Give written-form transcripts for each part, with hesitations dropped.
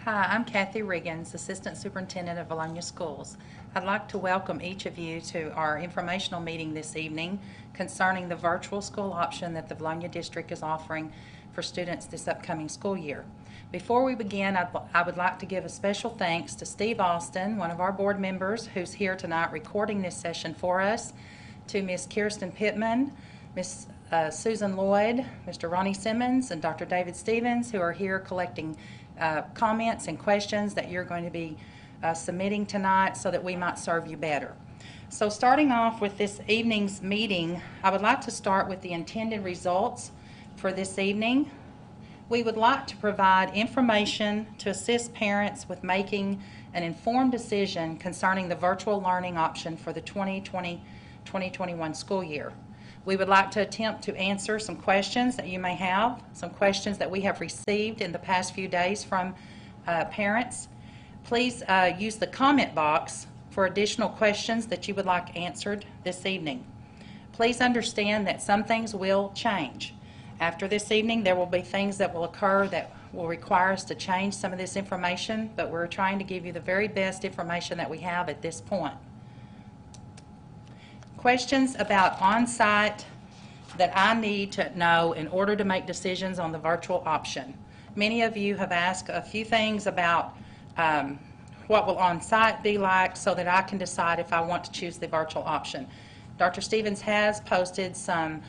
Hi, I'm Kathy Riggins, Assistant Superintendent of Bologna Schools. I'd like to welcome each of you to our informational meeting this evening concerning the virtual school option that the Bologna District is offering for students this upcoming school year. Before we begin, I would like to give a special thanks to Steve Austin, one of our board members who's here tonight recording this session for us, to Ms. Kirsten Pittman, Ms. Susan Lloyd, Mr. Ronnie Simmons, and Dr. David Stevens, who are here collecting comments and questions that you're going to be submitting tonight so that we might serve you better. So starting off with this evening's meeting, I would like to start with the intended results for this evening. We would like to provide information to assist parents with making an informed decision concerning the virtual learning option for the 2020-2021 school year. We would like to attempt to answer some questions that you may have, some questions that we have received in the past few days from parents. Please use the comment box for additional questions that you would like answered this evening. Please understand that some things will change. After this evening, there will be things that will occur that will require us to change some of this information, but we're trying to give you the very best information that we have at this point. Questions about OnSite that I need to know in order to make decisions on the virtual option. Many of you have asked a few things about what will OnSite be like so that I can decide if I want to choose the virtual option. Dr. Stevens has posted some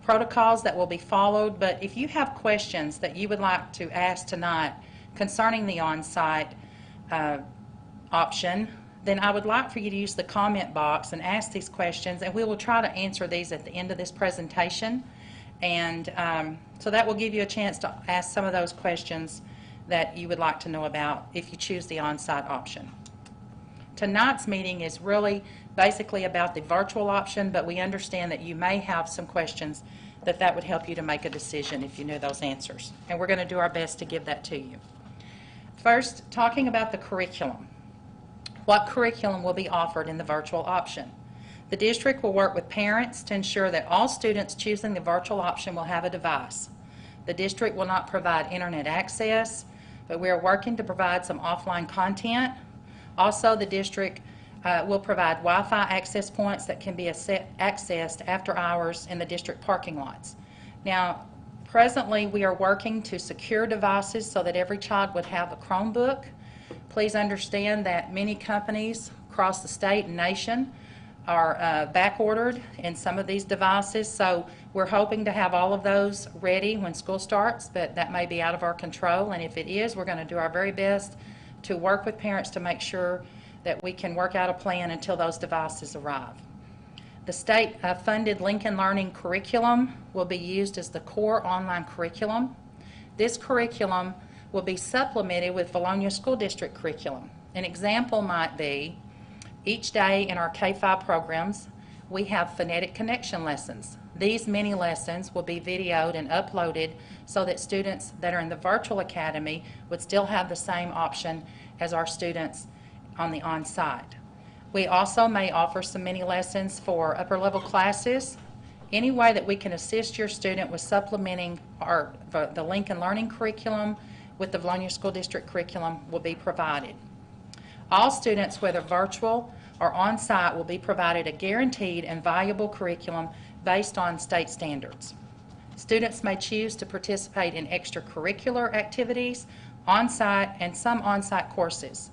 protocols that will be followed, but if you have questions that you would like to ask tonight concerning the OnSite option, then I would like for you to use the comment box and ask these questions, and we will try to answer these at the end of this presentation. And so that will give you a chance to ask some of those questions that you would like to know about if you choose the OnSite option. Tonight's meeting is really basically about the virtual option, but we understand that you may have some questions that would help you to make a decision if you knew those answers. And we're going to do our best to give that to you. First, talking about the curriculum. What curriculum will be offered in the virtual option? The district will work with parents to ensure that all students choosing the virtual option will have a device. The district will not provide internet access, but we are working to provide some offline content. Also, the district will provide Wi-Fi access points that can be accessed after hours in the district parking lots. Now, presently we are working to secure devices so that every child would have a Chromebook. Please understand that many companies across the state and nation are back-ordered in some of these devices, so we're hoping to have all of those ready when school starts, but that may be out of our control, and if it is, we're going to do our very best to work with parents to make sure that we can work out a plan until those devices arrive. The state-funded Lincoln Learning curriculum will be used as the core online curriculum. This curriculum will be supplemented with Bologna School District curriculum. An example might be, each day in our K-5 programs, we have phonetic connection lessons. These mini lessons will be videoed and uploaded so that students that are in the virtual academy would still have the same option as our students on the on-site. We also may offer some mini lessons for upper level classes. Any way that we can assist your student with supplementing the Lincoln Learning curriculum with the Bologna School District curriculum will be provided. All students, whether virtual or on-site, will be provided a guaranteed and valuable curriculum based on state standards. Students may choose to participate in extracurricular activities, on-site, and some on-site courses.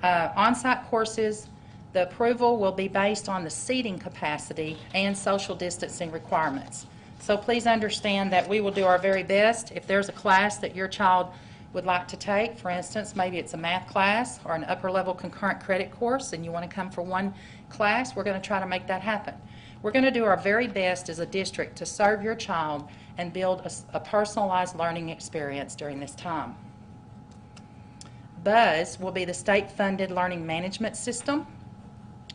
On-site courses, the approval will be based on the seating capacity and social distancing requirements. So please understand that we will do our very best. If there's a class that your child would like to take, for instance, maybe it's a math class or an upper level concurrent credit course and you want to come for one class, we're going to try to make that happen. We're going to do our very best as a district to serve your child and build a personalized learning experience during this time. BUZZ will be the state-funded learning management system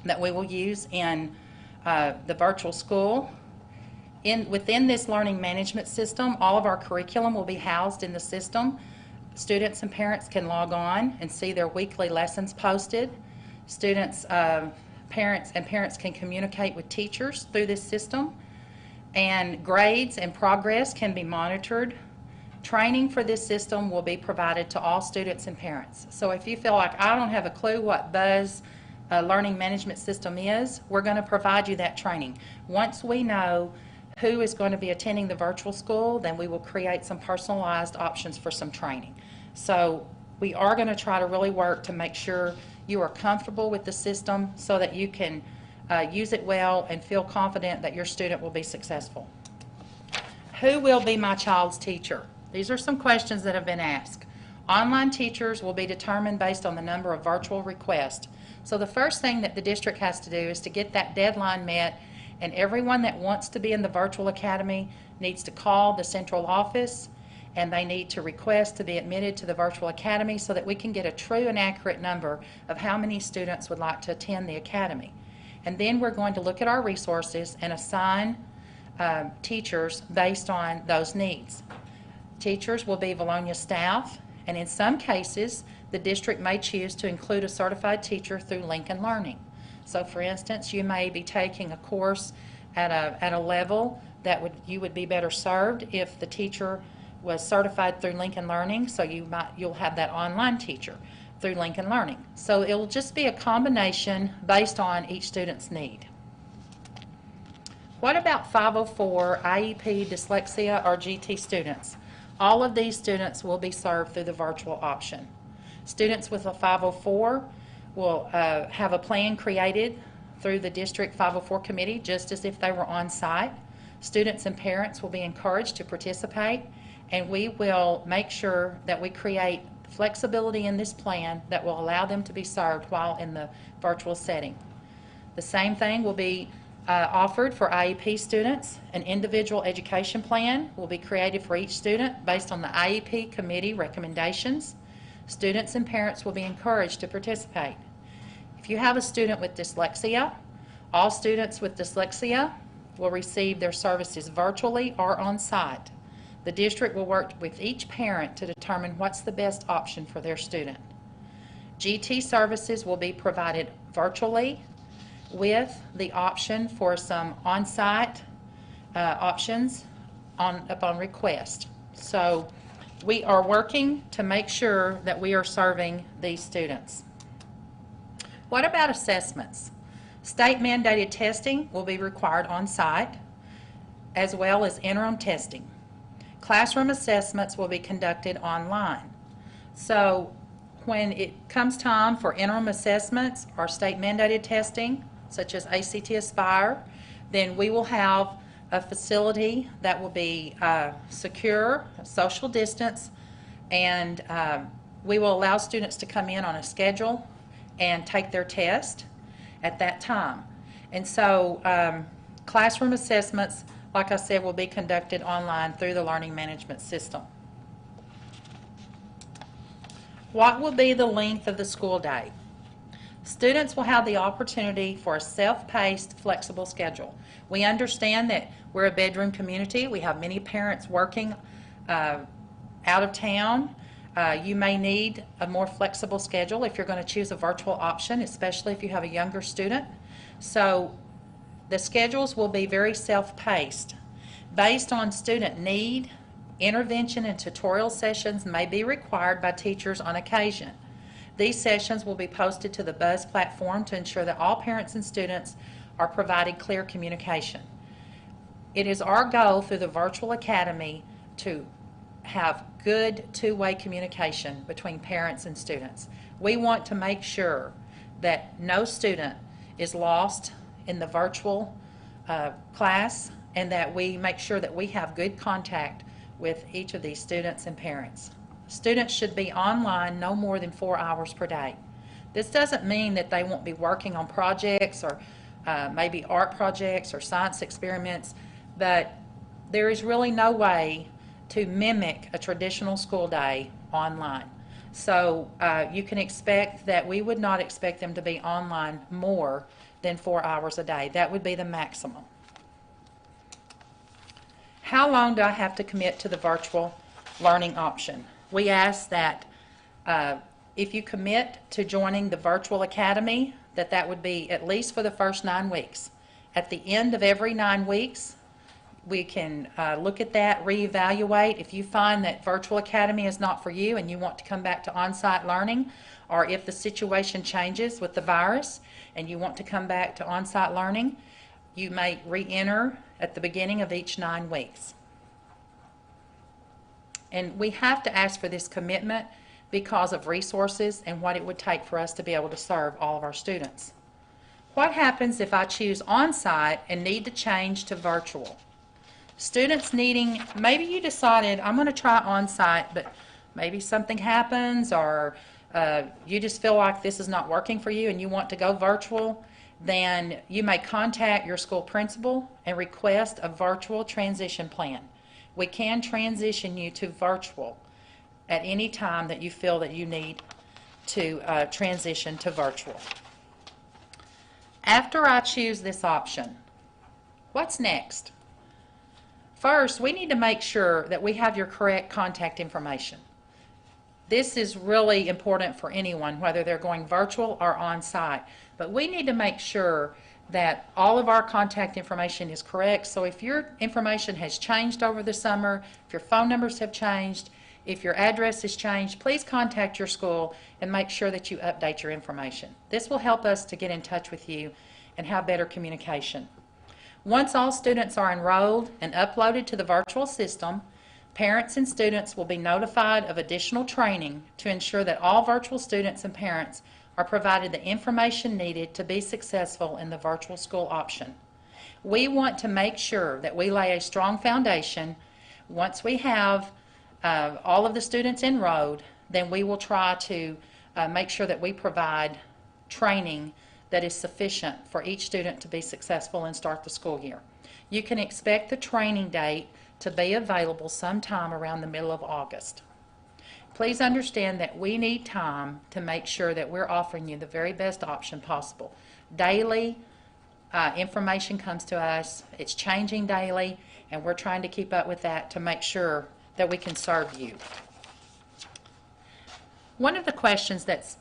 that we will use in the virtual school. Within this learning management system, all of our curriculum will be housed in the system. Students and parents can log on and see their weekly lessons posted. Students, parents can communicate with teachers through this system, and grades and progress can be monitored Training for this system will be provided to all students and parents. So if you feel like I don't have a clue what Buzz learning management system is, we're going to provide you that training. Once we know who is going to be attending the virtual school, then we will create some personalized options for some training. So we are going to try to really work to make sure you are comfortable with the system so that you can use it well and feel confident that your student will be successful. Who will be my child's teacher? These are some questions that have been asked. Online teachers will be determined based on the number of virtual requests. So the first thing that the district has to do is to get that deadline met, and everyone that wants to be in the virtual academy needs to call the central office, and they need to request to be admitted to the virtual academy so that we can get a true and accurate number of how many students would like to attend the academy. And then we're going to look at our resources and assign teachers based on those needs. Teachers will be Valonia staff, and in some cases, the district may choose to include a certified teacher through Lincoln Learning. So for instance, you may be taking a course at a level that you would be better served if the teacher was certified through Lincoln Learning, so you'll have that online teacher through Lincoln Learning. So it'll just be a combination based on each student's need. What about 504 IEP, dyslexia, or GT students? All of these students will be served through the virtual option. Students with a 504 will have a plan created through the District 504 Committee, just as if they were on site. Students and parents will be encouraged to participate, and we will make sure that we create flexibility in this plan that will allow them to be served while in the virtual setting. The same thing will be offered for IEP students. An individual education plan will be created for each student based on the IEP committee recommendations. Students and parents will be encouraged to participate. If you have a student with dyslexia, all students with dyslexia will receive their services virtually or on site. The district will work with each parent to determine what's the best option for their student. GT services will be provided virtually with the option for some on-site options upon request. So we are working to make sure that we are serving these students. What about assessments? State mandated testing will be required on-site, as well as interim testing. Classroom assessments will be conducted online. So when it comes time for interim assessments or state mandated testing, such as ACT Aspire, then we will have a facility that will be secure, social distance, and we will allow students to come in on a schedule and take their test at that time. And so classroom assessments, like I said, will be conducted online through the learning management system. What will be the length of the school day? Students will have the opportunity for a self-paced, flexible schedule. We understand that we're a bedroom community. We have many parents working out of town. You may need a more flexible schedule if you're going to choose a virtual option, especially if you have a younger student. So the schedules will be very self-paced. Based on student need, intervention and tutorial sessions may be required by teachers on occasion. These sessions will be posted to the Buzz platform to ensure that all parents and students are provided clear communication. It is our goal through the virtual academy to have good two-way communication between parents and students. We want to make sure that no student is lost in the virtual class, and that we make sure that we have good contact with each of these students and parents. Students should be online no more than 4 hours per day. This doesn't mean that they won't be working on projects or maybe art projects or science experiments, but there is really no way to mimic a traditional school day online. So you can expect that we would not expect them to be online more than 4 hours a day. That would be the maximum. How long do I have to commit to the virtual learning option? We ask that if you commit to joining the virtual academy, that would be at least for the first 9 weeks. At the end of every 9 weeks, we can look at that, reevaluate. If you find that Virtual Academy is not for you and you want to come back to on-site learning, or if the situation changes with the virus and you want to come back to on-site learning, you may re-enter at the beginning of each 9 weeks. And we have to ask for this commitment because of resources and what it would take for us to be able to serve all of our students. What happens if I choose on-site and need to change to virtual? Students needing, maybe you decided, I'm going to try on-site, but maybe something happens, or you just feel like this is not working for you and you want to go virtual, then you may contact your school principal and request a virtual transition plan. We can transition you to virtual at any time that you feel that you need to transition to virtual. After I choose this option, what's next? First, we need to make sure that we have your correct contact information. This is really important for anyone, whether they're going virtual or on-site. But we need to make sure that all of our contact information is correct. So if your information has changed over the summer, if your phone numbers have changed, if your address has changed, please contact your school and make sure that you update your information. This will help us to get in touch with you and have better communication. Once all students are enrolled and uploaded to the virtual system, parents and students will be notified of additional training to ensure that all virtual students and parents are provided the information needed to be successful in the virtual school option. We want to make sure that we lay a strong foundation. Once we have all of the students enrolled, then we will try to make sure that we provide training that is sufficient for each student to be successful and start the school year. You can expect the training date to be available sometime around the middle of August. Please understand that we need time to make sure that we're offering you the very best option possible. Daily information comes to us. It's changing daily, and we're trying to keep up with that to make sure that we can serve you. One of the questions that's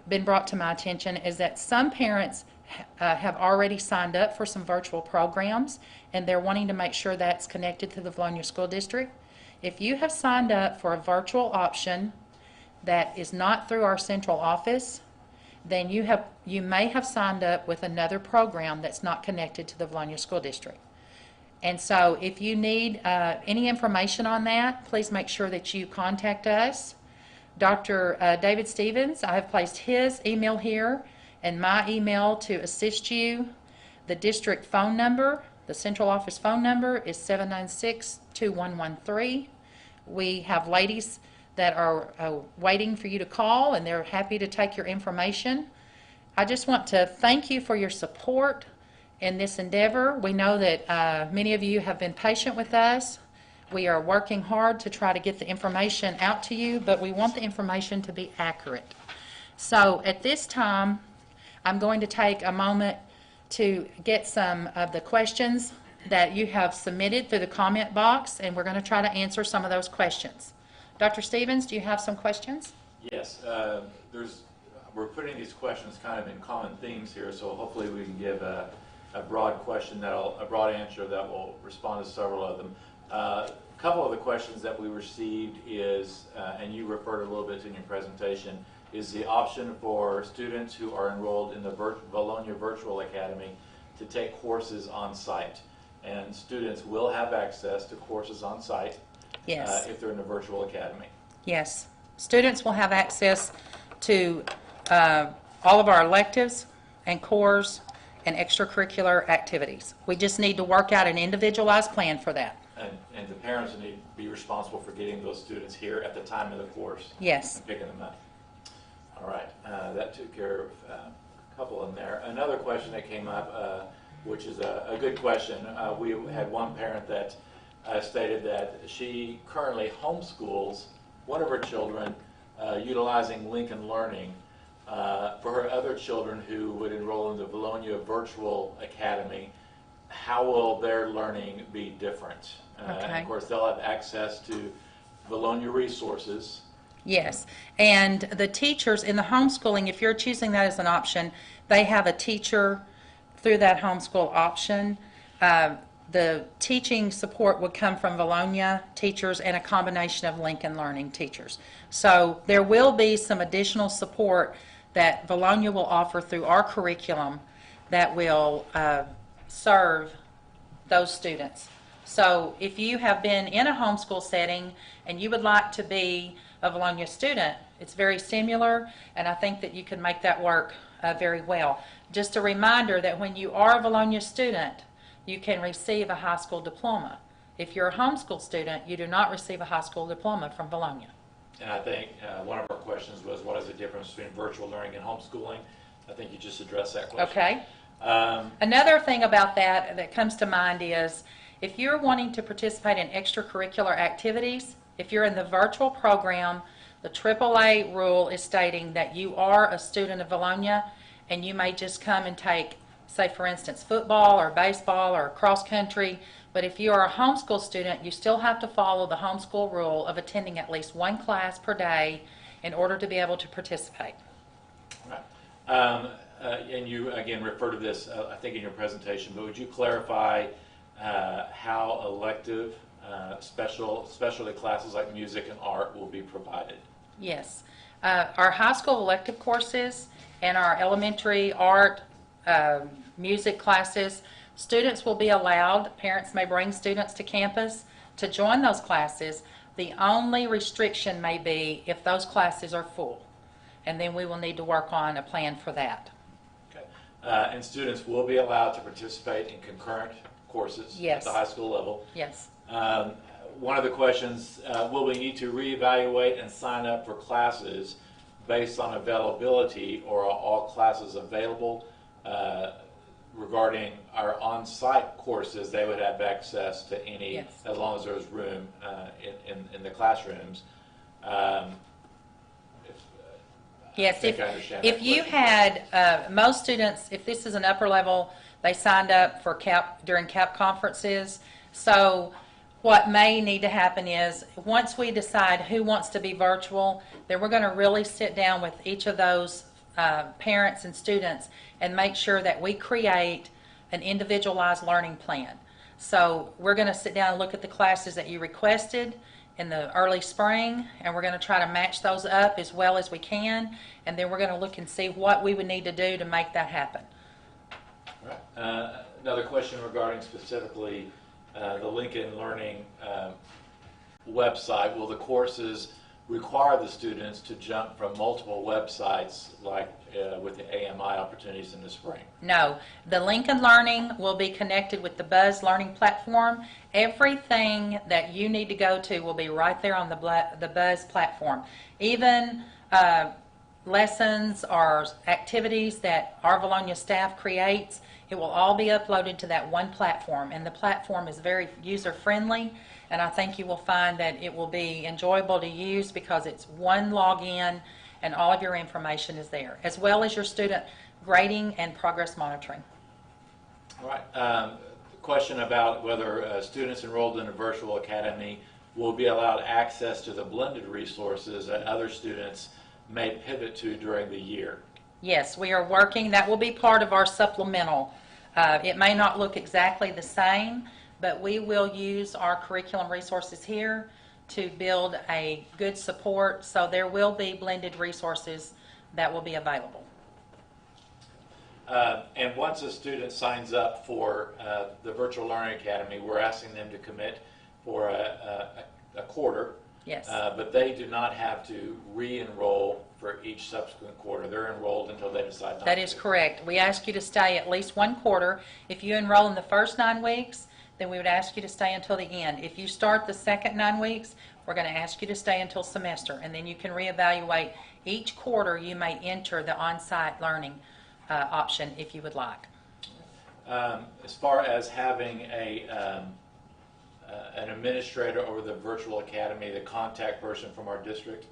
been brought to my attention is that some parents have already signed up for some virtual programs, and they're wanting to make sure that's connected to the Valonia School District. If you have signed up for a virtual option that is not through our central office, then you may have signed up with another program that's not connected to the Valonia School District. And so if you need any information on that, please make sure that you contact us. Dr. David Stevens, I have placed his email here and my email to assist you. The district phone number, the central office phone number, is 796-2113. We have ladies that are waiting for you to call, and they're happy to take your information. I just want to thank you for your support in this endeavor. We know that many of you have been patient with us. We are working hard to try to get the information out to you, but we want the information to be accurate. So at this time, I'm going to take a moment to get some of the questions that you have submitted through the comment box, and we're going to try to answer some of those questions. Dr. Stevens, do you have some questions? Yes. We're putting these questions kind of in common themes here, so hopefully we can give a broad broad answer that will respond to several of them. A couple of the questions that we received is, and you referred a little bit to in your presentation, is the option for students who are enrolled in the Valonia Virtual Academy to take courses on site. And students will have access to courses on site. Yes. If they're in the virtual academy. Yes. Students will have access to all of our electives and cores and extracurricular activities. We just need to work out an individualized plan for that. And the parents need to be responsible for getting those students here at the time of the course. Yes. And picking them up. All right. That took care of a couple in there. Another question that came up, which is a good question. We had one parent that stated that she currently homeschools one of her children utilizing Lincoln Learning. For her other children who would enroll in the Valonia Virtual Academy, how will their learning be different? And of course, they'll have access to Valonia resources. Yes, and the teachers in the homeschooling, if you're choosing that as an option, they have a teacher through that homeschool option. the teaching support would come from Bologna teachers and a combination of Lincoln Learning teachers. So there will be some additional support that Bologna will offer through our curriculum that will serve those students. So if you have been in a homeschool setting and you would like to be a Bologna student, it's very similar, and I think that you can make that work very well. Just a reminder that when you are a Bologna student, you can receive a high school diploma. If you're a homeschool student, you do not receive a high school diploma from Bologna. And I think one of our questions was, what is the difference between virtual learning and homeschooling? I think you just addressed that question. Okay. Another thing about that comes to mind is if you're wanting to participate in extracurricular activities, if you're in the virtual program, the AAA rule is stating that you are a student of Bologna and you may just come and take, say for instance, football or baseball or cross country. But if you are a homeschool student, you still have to follow the homeschool rule of attending at least one class per day in order to be able to participate. Right. And you again refer to this, I think, in your presentation, but would you clarify how elective specialty classes like music and art will be provided? Yes. Our high school elective courses and our elementary art, music classes, students will be allowed, parents may bring students to campus to join those classes. The only restriction may be if those classes are full, and then we will need to work on a plan for that. Okay. And students will be allowed to participate in concurrent courses Yes. at the high school level. Yes. One of the questions, will we need to reevaluate and sign up for classes based on availability, or are all classes available? Regarding our on-site courses, they would have access to any, Yes. as long as there's room in the classrooms. Yes, I understand if that you question. had, most students, if this is an upper level, they signed up for during CAP conferences. So what may need to happen is, once we decide who wants to be virtual, then we're going to really sit down with each of those parents and students and make sure that we create an individualized learning plan. So we're going to sit down and look at the classes that you requested in the early spring, and we're going to try to match those up as well as we can, and then we're going to look and see what we would need to do to make that happen. All right. Another question regarding specifically the Lincoln Learning website. Will the courses require the students to jump from multiple websites like with the AMI opportunities in the spring? No, the Lincoln Learning will be connected with the Buzz Learning platform. Everything that you need to go to will be right there on the Buzz platform. Even lessons or activities that our Bologna staff creates, it will all be uploaded to that one platform, and the platform is very user-friendly, and I think you will find that it will be enjoyable to use because it's one login and all of your information is there, as well as your student grading and progress monitoring. All right. Question about whether students enrolled in a virtual academy will be allowed access to the blended resources that other students may pivot to during the year. Yes, we are working. That will be part of our supplemental. It may not look exactly the same, but we will use our curriculum resources here to build a good support, so there will be blended resources that will be available. And once a student signs up for the Virtual Learning Academy, we're asking them to commit for a quarter. Yes. But they do not have to re-enroll for each subsequent quarter. They're enrolled until they decide not to. That is correct. We ask you to stay at least one quarter. If you enroll in the first 9 weeks, then we would ask you to stay until the end. If you start the second 9 weeks, we're going to ask you to stay until semester, and then you can reevaluate each quarter. You may enter the on-site learning option if you would like. As far as having an administrator over the virtual academy, the contact person from our district?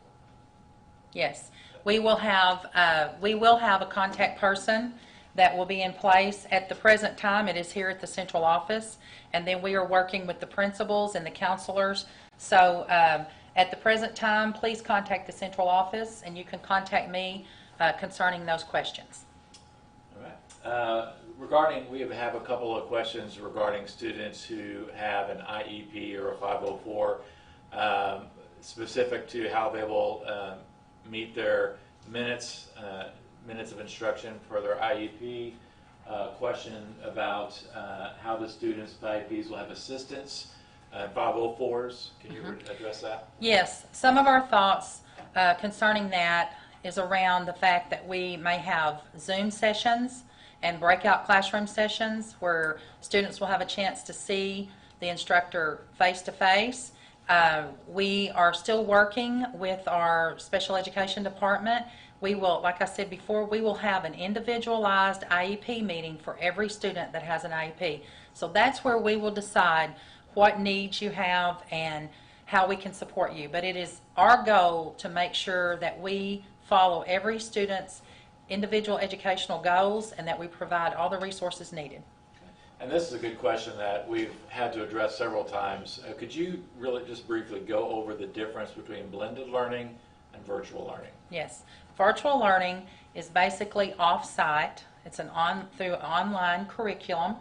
Yes, we will have a contact person that will be in place. At the present time, it is here at the central office, and then we are working with the principals and the counselors. So at the present time, please contact the central office, and you can contact me concerning those questions. All right. we have a couple of questions regarding students who have an IEP or a 504, specific to how they will meet their minutes of instruction for their IEP. Question about how the students with IEPs will have assistance. 504s, can you address that? Yes, some of our thoughts concerning that is around the fact that we may have Zoom sessions and breakout classroom sessions where students will have a chance to see the instructor face to face. We are still working with our special education department. We will, like I said before, we will have an individualized IEP meeting for every student that has an IEP. So that's where we will decide what needs you have and how we can support you. But it is our goal to make sure that we follow every student's individual educational goals and that we provide all the resources needed. And this is a good question that we've had to address several times. Could you really just briefly go over the difference between blended learning and virtual learning? Yes. Virtual learning is basically off-site. It's through online curriculum.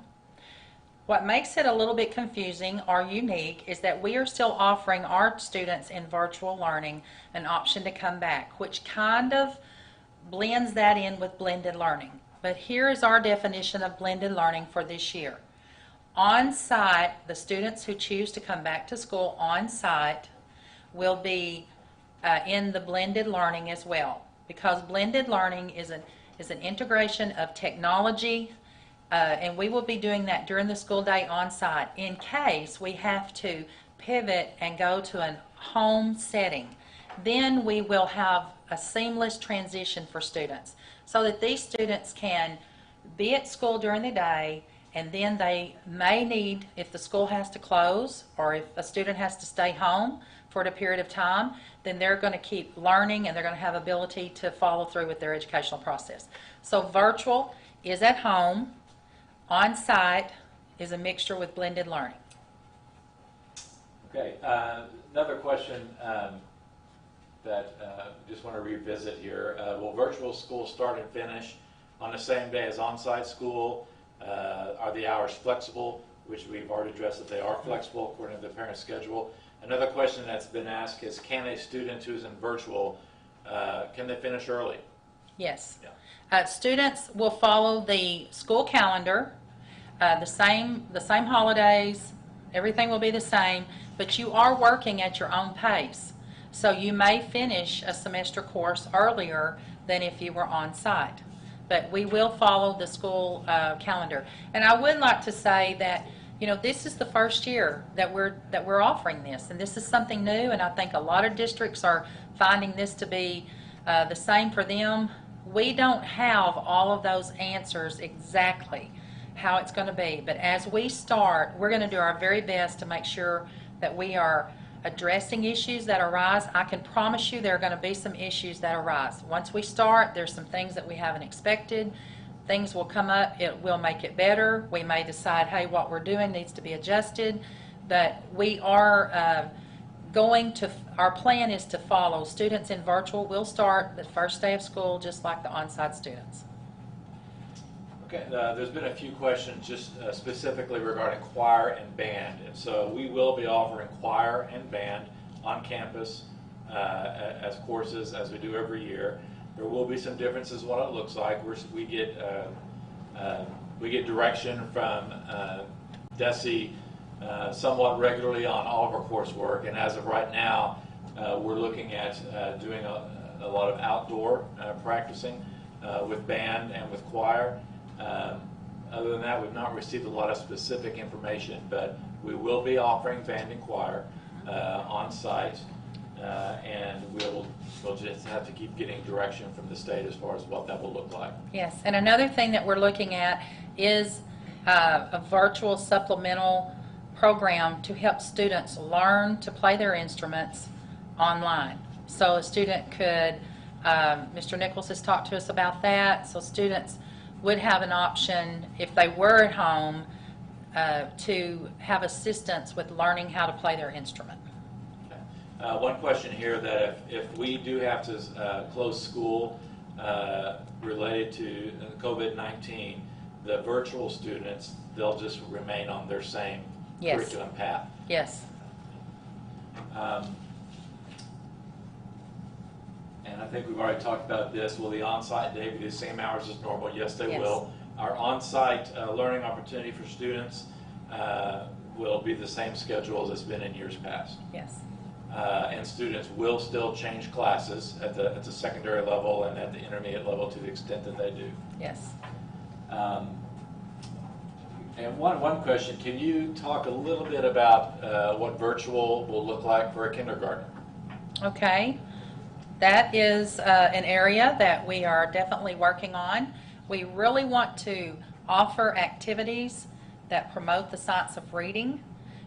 What makes it a little bit confusing or unique is that we are still offering our students in virtual learning an option to come back, which kind of blends that in with blended learning. But here is our definition of blended learning for this year. On-site, the students who choose to come back to school on-site will be in the blended learning as well, because blended learning is an integration of technology, and we will be doing that during the school day on-site in case we have to pivot and go to a home setting. Then we will have a seamless transition for students so that these students can be at school during the day, and then they may need, if the school has to close or if a student has to stay home for a period of time, then they're going to keep learning and they're going to have ability to follow through with their educational process. So virtual is at home. On-site is a mixture with blended learning. Okay, another question that just want to revisit here. Will virtual school start and finish on the same day as on-site school? Are the hours flexible? Which we've already addressed that they are flexible according to the parent schedule. Another question that's been asked is, can a student who's in virtual, can they finish early? Yes. Yeah. Students will follow the school calendar, the same holidays, everything will be the same, but you are working at your own pace. So you may finish a semester course earlier than if you were on site. But we will follow the school calendar. And I would like to say that, you know, this is the first year that we're offering this, and this is something new, and I think a lot of districts are finding this to be the same for them. We don't have all of those answers exactly how it's going to be, but as we start, we're going to do our very best to make sure that we are addressing issues that arise. I can promise you there are going to be some issues that arise. Once we start, there's some things that we haven't expected. Things will come up, it will make it better. We may decide, hey, what we're doing needs to be adjusted, but we are our plan is to follow. Students in virtual will start the first day of school just like the on-site students. Okay, there's been a few questions just specifically regarding choir and band, and so we will be offering choir and band on campus as courses as we do every year. There will be some differences in what it looks like. We get direction from DESE somewhat regularly on all of our coursework, and as of right now, we're looking at doing a lot of outdoor practicing with band and with choir. Other than that, we've not received a lot of specific information, but we will be offering band and choir on site, and we'll just have to keep getting direction from the state as far as what that will look like. Yes, and another thing that we're looking at is a virtual supplemental program to help students learn to play their instruments online. So a student could, Mr. Nichols has talked to us about that, so students would have an option if they were at home to have assistance with learning how to play their instrument. Okay. One question here, that if we do have to close school related to COVID-19, the virtual students, they'll just remain on their same Yes. curriculum path. Yes. And I think we've already talked about this. Will the on-site day be the same hours as normal? Yes, they Yes. will. Our on-site learning opportunity for students will be the same schedule as it's been in years past. Yes. And students will still change classes at the secondary level and at the intermediate level to the extent that they do. Yes. And one question, can you talk a little bit about what virtual will look like for a kindergartner? Okay. That is an area that we are definitely working on. We really want to offer activities that promote the science of reading.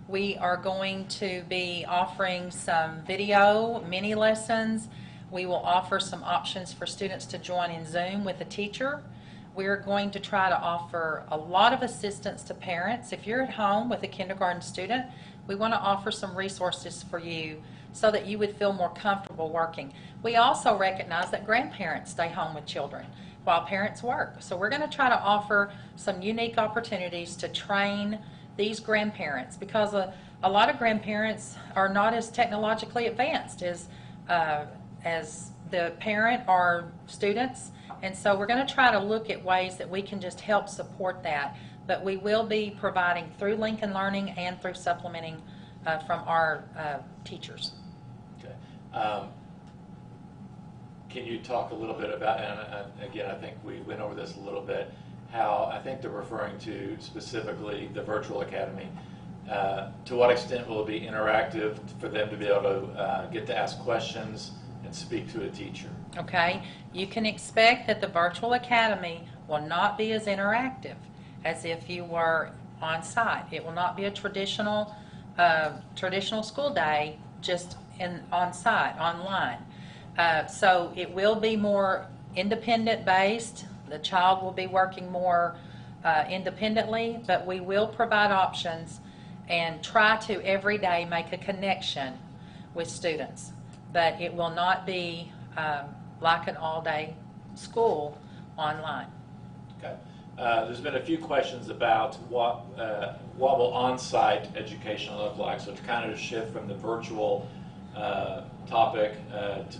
We are going to be offering some video mini lessons. We will offer some options for students to join in Zoom with a teacher. We're going to try to offer a lot of assistance to parents. If you're at home with a kindergarten student, we want to offer some resources for you so that you would feel more comfortable working. We also recognize that grandparents stay home with children while parents work. So we're going to try to offer some unique opportunities to train these grandparents, because a lot of grandparents are not as technologically advanced as the parent or students. And so we're going to try to look at ways that we can just help support that. But we will be providing through Lincoln Learning and through supplementing from our teachers. Okay. Can you talk a little bit about, and again, I think we went over this a little bit, how I think they're referring to specifically the virtual academy. To what extent will it be interactive for them to be able to get to ask questions and speak to a teacher? Okay, you can expect that the virtual academy will not be as interactive as if you were on site. It will not be a traditional school day just on site, online. So it will be more independent based. The child will be working more independently, but we will provide options and try to every day make a connection with students. But it will not be like an all-day school online. Okay. There's been a few questions about what will on-site education look like. So to kind of shift from the virtual topic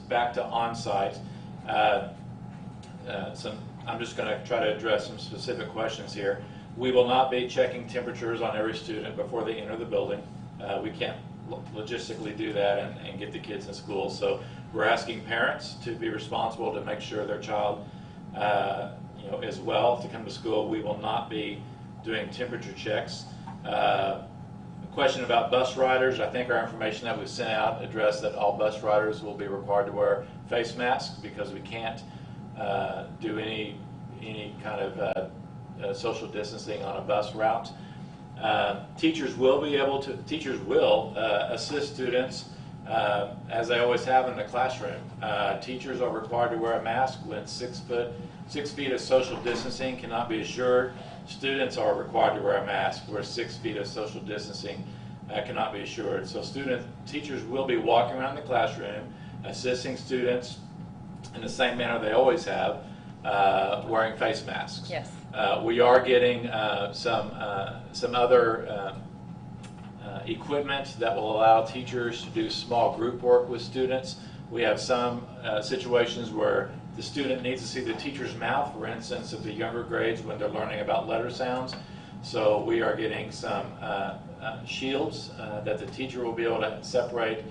back to on-site, I'm just going to try to address some specific questions here. We will not be checking temperatures on every student before they enter the building. We can't logistically do that and get the kids in school. So we're asking parents to be responsible to make sure their child is well to come to school. We will not be doing temperature checks. A question about bus riders. I think our information that we sent out addressed that all bus riders will be required to wear face masks because we can't do any kind of social distancing on a bus route. Teachers will assist students as they always have in the classroom. Teachers are required to wear a mask when 6 feet of social distancing cannot be assured. Students are required to wear a mask where 6 feet of social distancing cannot be assured. So teachers will be walking around the classroom assisting students in the same manner they always have, wearing face masks. Yes. We are getting some other equipment that will allow teachers to do small group work with students. We have some situations where the student needs to see the teacher's mouth, for instance, of the younger grades when they're learning about letter sounds. So we are getting some shields that the teacher will be able to separate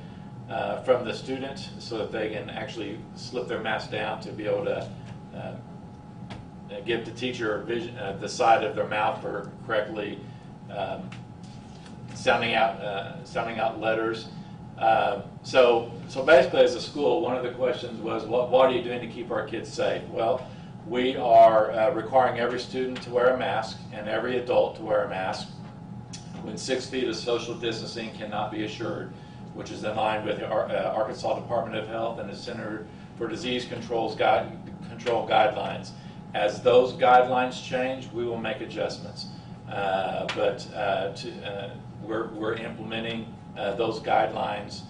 from the student so that they can actually slip their mask down to be able to give the teacher vision, the side of their mouth for correctly sounding out letters. So basically, as a school, one of the questions was, what are you doing to keep our kids safe? Well, we are requiring every student to wear a mask and every adult to wear a mask when 6 feet of social distancing cannot be assured, which is in line with the Arkansas Department of Health and the Center for Disease Control guidelines. As those guidelines change, we will make adjustments. We're implementing those guidelines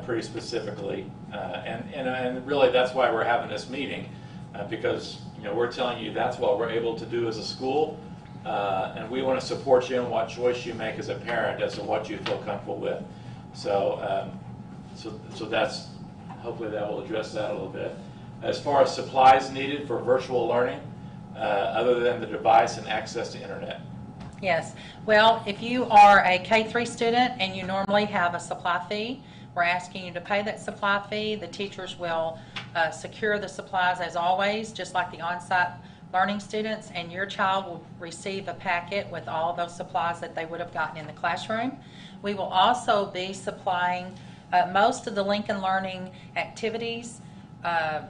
pretty specifically, and really that's why we're having this meeting, because we're telling you that's what we're able to do as a school. and we want to support you in what choice you make as a parent as to what you feel comfortable with. So, so that's, hopefully that will address that a little bit. As far as supplies needed for virtual learning, other than the device and access to internet. Yes. Well, if you are a K-3 student and you normally have a supply fee, we're asking you to pay that supply fee. The teachers will secure the supplies as always, just like the on-site learning students, and your child will receive a packet with all of those supplies that they would have gotten in the classroom. We will also be supplying most of the Lincoln Learning activities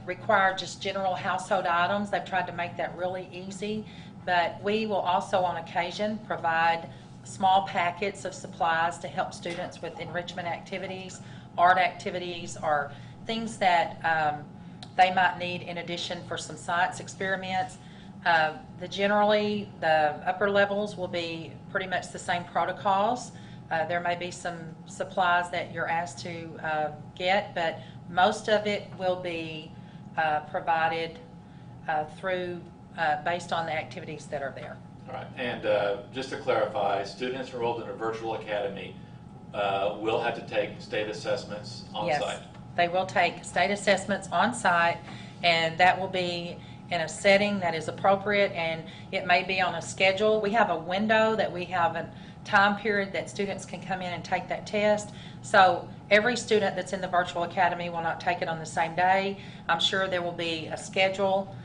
require just general household items. They've tried to make that really easy, but we will also on occasion provide small packets of supplies to help students with enrichment activities, art activities, or things that they might need in addition for some science experiments. Generally, the upper levels will be pretty much the same protocols. There may be some supplies that you're asked to get, but most of it will be provided through based on the activities that are there. All right, and just to clarify, students enrolled in a virtual academy will have to take state assessments on Yes, site. they will take state assessments on site, and that will be in a setting that is appropriate, and it may be on a schedule. We have a window that we have a time period that students can come in and take that test. So every student that's in the virtual academy will not take it on the same day. I'm sure there will be a schedule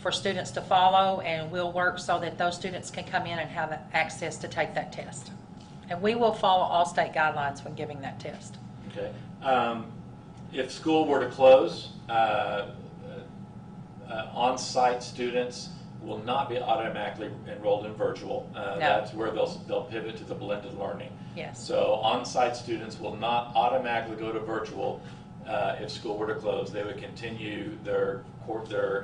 for students to follow, and we'll work so that those students can come in and have access to take that test. And we will follow all state guidelines when giving that test. Okay. If school were to close, on-site students will not be automatically enrolled in virtual. No. That's where they'll pivot to the blended learning. Yes. So on-site students will not automatically go to virtual if school were to close. They would continue their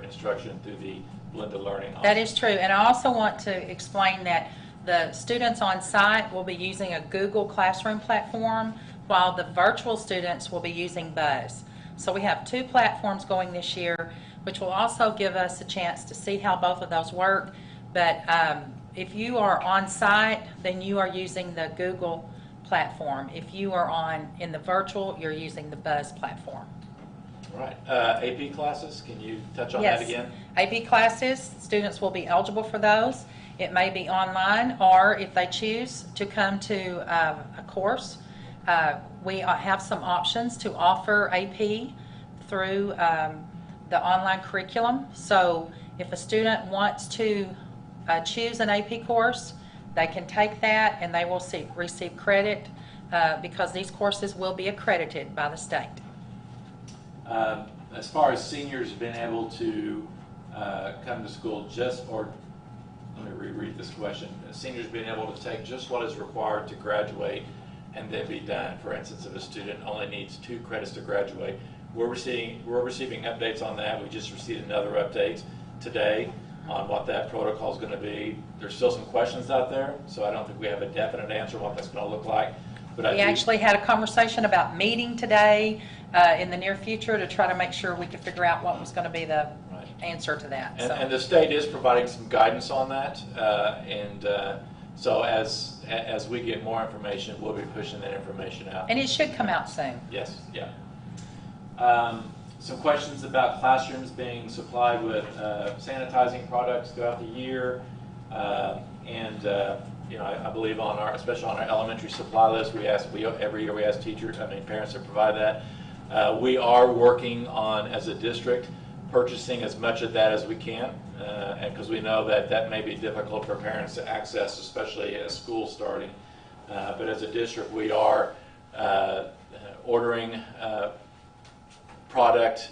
instruction through the blended learning. That is true, and I also want to explain that the students on site will be using a Google Classroom platform, while the virtual students will be using Buzz. So we have two platforms going this year, which will also give us a chance to see how both of those work. But if you are on site, then you are using the Google platform. If you are in the virtual, you're using the Buzz platform. All right. AP classes, can you touch on that again? AP classes, students will be eligible for those. It may be online, or if they choose to come to a course, we have some options to offer AP through the online curriculum. So if a student wants to choose an AP course, they can take that and they will receive credit because these courses will be accredited by the state. As far as seniors being able to come to school let me reread this question. Seniors being able to take just what is required to graduate and then be done. For instance, if a student only needs 2 credits to graduate, we're receiving updates on that. We just received another update today on what that protocol is going to be. There's still some questions out there, so I don't think we have a definite answer on what that's going to look like. But we actually had a conversation about meeting today in the near future to try to make sure we could figure out what was going to be the answer to that. And the state is providing some guidance on that, so as we get more information, we'll be pushing that information out. And it should come out soon. Yes, yeah. Some questions about classrooms being supplied with sanitizing products throughout the year, you know, I believe especially on our elementary supply list, every year we ask parents to provide that. We are working on, as a district, purchasing as much of that as we can, and because we know that may be difficult for parents to access, especially as school starting. But as a district, we are ordering product.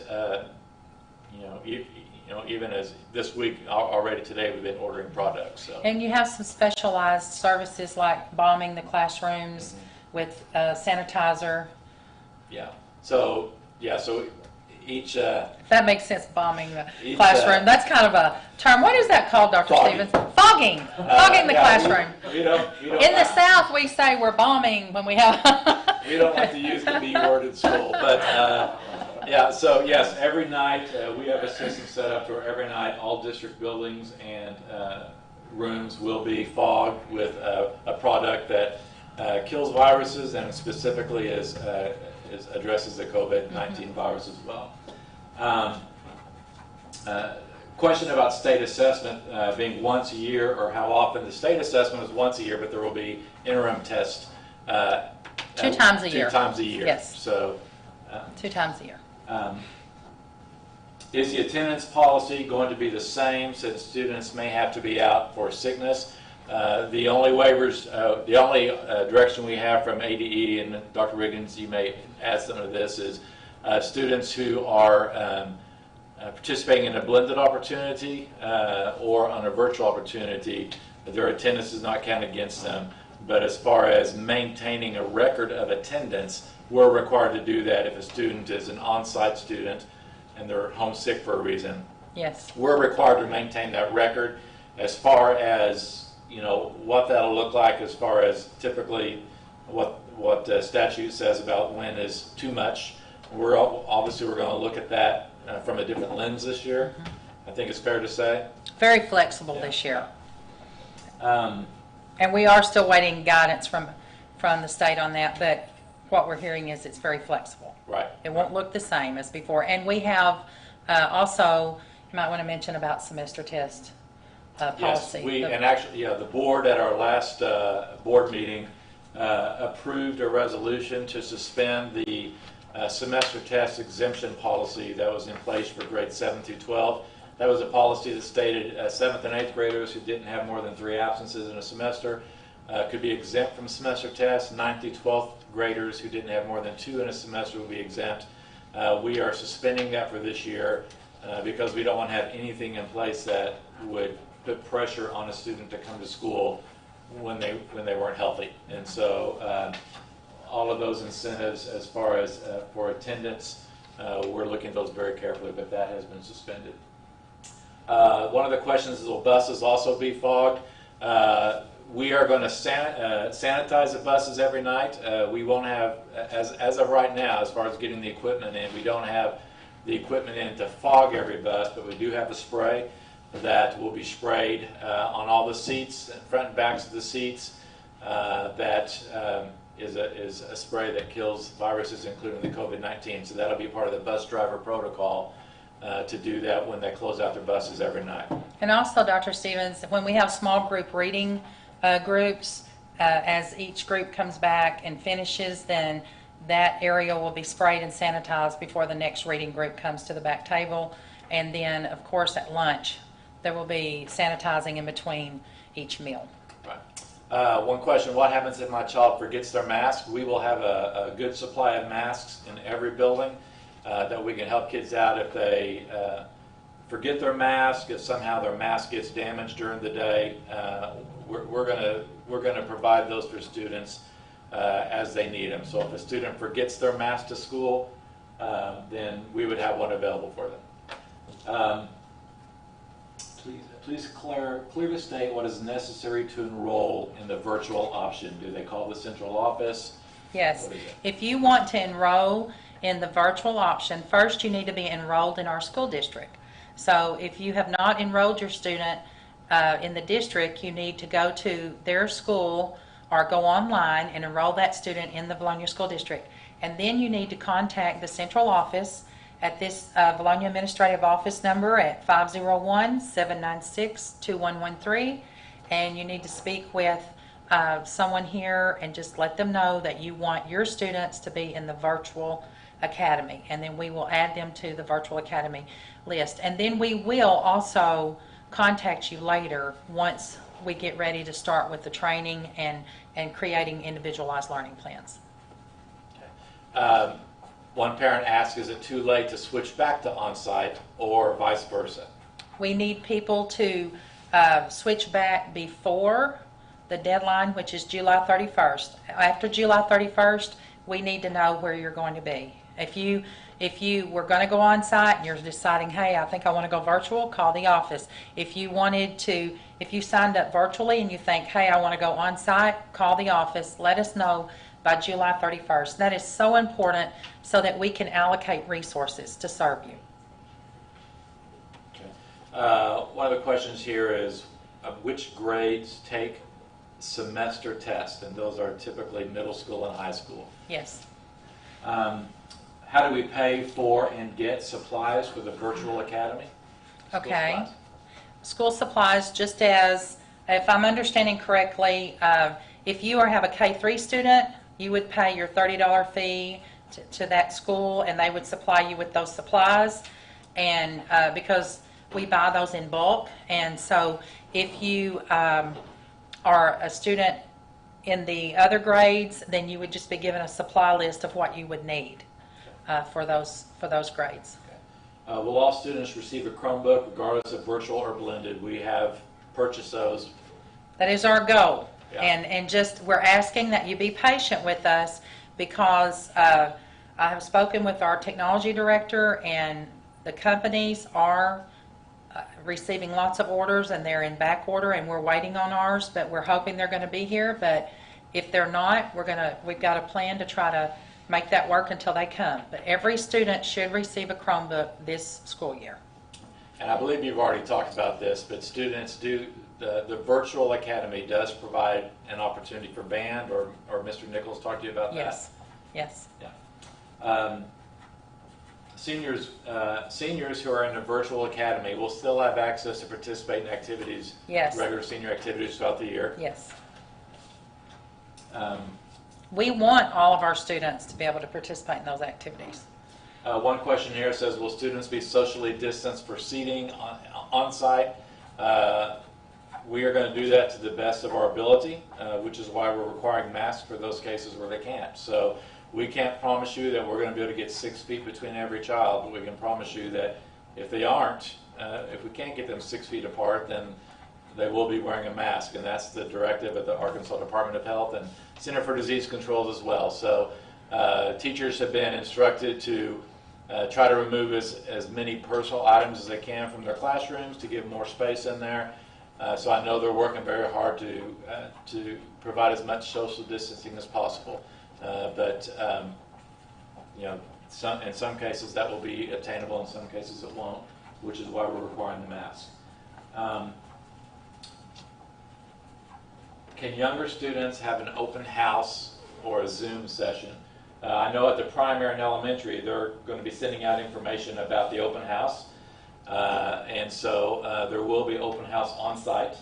Even as this week already today, we've been ordering products. So. And you have some specialized services like bombing the classrooms with sanitizer. Yeah. So each. That makes sense. Bombing the classroom. That's kind of a term. What is that called, Dr. Stevens? Fogging. Fogging the classroom. We don't In the South, we say we're bombing when we have. We don't like to use the B word in school, but. Yeah, so yes, every night we have a system set up where every night all district buildings and rooms will be fogged with a product that kills viruses and specifically addresses the COVID-19 virus as well. Question about state assessment being once a year, or how often. The state assessment is once a year, but there will be interim tests 2 times a year. 2 times a year. Yes. So 2 times a year. Is the attendance policy going to be the same since students may have to be out for sickness? The only waivers, the only direction we have from ADE, and Dr. Riggins, you may add some of this, is students who are participating in a blended opportunity or on a virtual opportunity, their attendance is not counted against them. But as far as maintaining a record of attendance, we're required to do that if a student is an on-site student and they're homesick for a reason. Yes. We're required to maintain that record. As far as, you know, what that'll look like, as far as typically what the statute says about when is too much, we're going to look at that from a different lens this year. I think it's fair to say. Very flexible this year. And we are still waiting guidance from the state on that, but what we're hearing is it's very flexible. Right. It won't look the same as before. And we have also, you might want to mention about semester test policy. Yes, and actually, the board at our last board meeting approved a resolution to suspend the semester test exemption policy that was in place for grades 7 through 12. That was a policy that stated 7th and 8th graders who didn't have more than 3 absences in a semester could be exempt from semester tests. 9th through 12th graders who didn't have more than 2 in a semester would be exempt. We are suspending that for this year because we don't want to have anything in place that would put pressure on a student to come to school when they weren't healthy. And so all of those incentives as far as for attendance, we're looking at those very carefully, but that has been suspended. One of the questions is, will buses also be fogged? We are going to sanitize the buses every night. We won't have, as of right now, as far as getting the equipment in, we don't have the equipment in to fog every bus, but we do have a spray that will be sprayed on all the seats, front and backs of the seats. That is a spray that kills viruses, including the COVID-19. So that'll be part of the bus driver protocol to do that when they close out their buses every night. And also, Dr. Stevens, when we have small group reading groups, as each group comes back and finishes, then that area will be sprayed and sanitized before the next reading group comes to the back table. And then, of course, at lunch, there will be sanitizing in between each meal. Right. One question, what happens if my child forgets their mask? We will have a good supply of masks in every building that we can help kids out if they forget their mask, if somehow their mask gets damaged during the day. We're going to provide those for students as they need them. So if a student forgets their mask to school, then we would have one available for them. Please clearly state what is necessary to enroll in the virtual option. Do they call the central office? Yes. If you want to enroll in the virtual option, first you need to be enrolled in our school district. So if you have not enrolled your student in the district, you need to go to their school or go online and enroll that student in the Bologna School District. And then you need to contact the central office at this Bologna Administrative Office number at 501-796-2113. And you need to speak with someone here and just let them know that you want your students to be in the virtual academy. And then we will add them to the virtual academy list. And then we will also contact you later once we get ready to start with the training and creating individualized learning plans. Okay. One parent asked, is it too late to switch back to on-site or vice versa? We need people to switch back before the deadline, which is July 31st. After July 31st, we need to know where you're going to be. If you were going to go on site and you're deciding, hey, I think I want to go virtual, call the office. If you signed up virtually and you think, hey, I want to go on site, call the office. Let us know by July 31st. That is so important so that we can allocate resources to serve you. Okay. One of the questions here is, which grades take semester tests, and those are typically middle school and high school. Yes. How do we pay for and get supplies for the virtual academy? School Okay. supplies. School supplies, just as, if I'm understanding correctly, if you have a K-3 student, you would pay your $30 fee to that school, and they would supply you with those supplies, and because we buy those in bulk. And so if you are a student in the other grades, then you would just be given a supply list of what you would need for those grades. Okay. Will all students receive a Chromebook regardless of virtual or blended? We have purchased those. That is our goal. Yeah. And just, we're asking that you be patient with us, because I have spoken with our technology director, and the companies are receiving lots of orders, and they're in back order, and we're waiting on ours, but we're hoping they're going to be here. But if they're not, we've got a plan to try to make that work until they come. But every student should receive a Chromebook this school year. And I believe you've already talked about this, but students do, the virtual academy does provide an opportunity for band, or Mr. Nichols talked to you about Yes. that? Yes. Yeah. Seniors who are in a virtual academy will still have access to participate in activities, Yes. regular senior activities throughout the year. Yes. We want all of our students to be able to participate in those activities. One question here says, will students be socially distanced for seating on site? We are going to do that to the best of our ability, which is why we're requiring masks for those cases where they can't. So we can't promise you that we're going to be able to get 6 feet between every child, but we can promise you that if they aren't, if we can't get them 6 feet apart, then they will be wearing a mask, and that's the directive of the Arkansas Department of Health and Center for Disease Control as well. So teachers have been instructed to try to remove as many personal items as they can from their classrooms to give more space in there. So I know they're working very hard to provide as much social distancing as possible. But you know, in some cases that will be attainable, in some cases it won't, which is why we're requiring the mask. Can younger students have an open house or a Zoom session? I know at the primary and elementary they're going to be sending out information about the open house, and so there will be open house on site.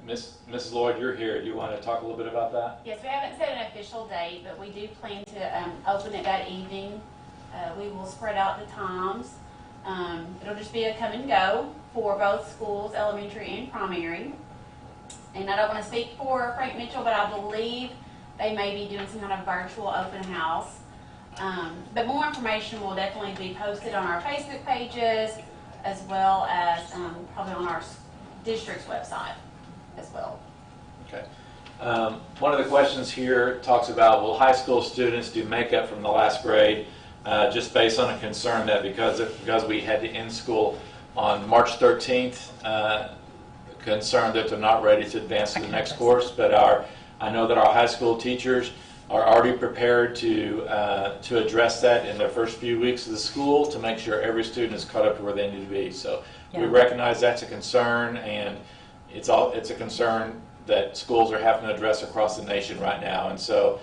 Mrs. Lloyd, you're here. Do you want to talk a little bit about that? Yes, we haven't set an official date, but we do plan to open it that evening. We will spread out the times. It'll just be a come and go for both schools, elementary and primary. And I don't want to speak for Frank Mitchell, but I believe they may be doing some kind of virtual open house. But more information will definitely be posted on our Facebook pages, as well as probably on our district's website as well. Okay. One of the questions here talks about, will high school students do makeup from the last grade, just based on a concern that because we had to end school on March 13th, concerned that they're not ready to advance to the next course. But I know that our high school teachers are already prepared to address that in their first few weeks of the school to make sure every student is caught up to where they need to be. So we recognize that's a concern, and it's a concern that schools are having to address across the nation right now. And so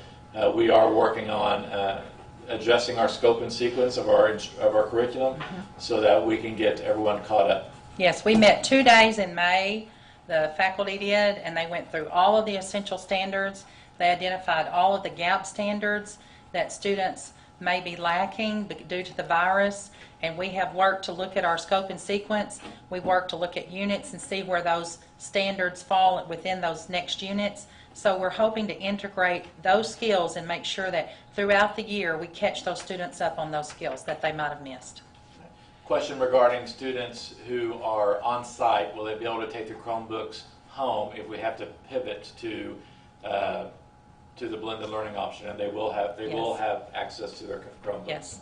we are working on adjusting our scope and sequence of our curriculum so that we can get everyone caught up. Yes, we met 2 days in May, the faculty did, and they went through all of the essential standards. They identified all of the gap standards that students may be lacking due to the virus, and we have worked to look at our scope and sequence. We've worked to look at units and see where those standards fall within those next units. So we're hoping to integrate those skills and make sure that throughout the year we catch those students up on those skills that they might have missed. Question regarding students who are on site, will they be able to take their Chromebooks home if we have to pivot to the blended learning option? And they will have access to their Chromebooks. Yes.